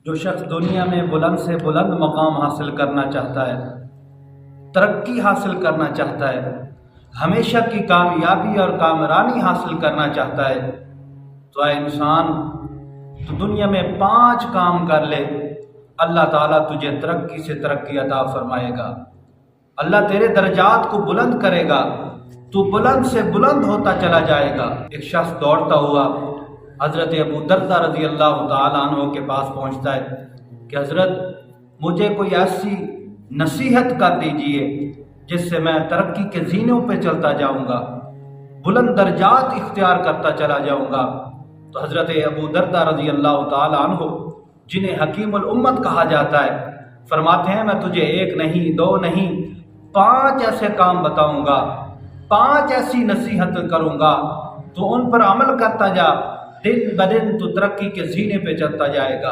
جو شخص دنیا میں بلند سے بلند مقام حاصل کرنا چاہتا ہے، ترقی حاصل کرنا چاہتا ہے، ہمیشہ کی کامیابی اور کامرانی حاصل کرنا چاہتا ہے، تو اے انسان تو دنیا میں 5 کام کر لے، اللہ تعالیٰ تجھے ترقی سے ترقی عطا فرمائے گا، اللہ تیرے درجات کو بلند کرے گا، تو بلند سے بلند ہوتا چلا جائے گا۔ ایک شخص دوڑتا ہوا حضرت ابو درداء رضی اللہ تعالیٰ عنہ کے پاس پہنچتا ہے کہ حضرت مجھے کوئی ایسی نصیحت کر دیجئے جس سے میں ترقی کے زینوں پہ چلتا جاؤں گا، بلند درجات اختیار کرتا چلا جاؤں گا۔ تو حضرت ابو درداء رضی اللہ تعالیٰ عنہ جنہیں حکیم الامت کہا جاتا ہے، فرماتے ہیں میں تجھے 1 نہیں 2 نہیں 5 ایسے کام بتاؤں گا، 5 ایسی نصیحت کروں گا، تو ان پر عمل کرتا جا، دن بدن تو ترقی کے زینے پہ چلتا جائے گا۔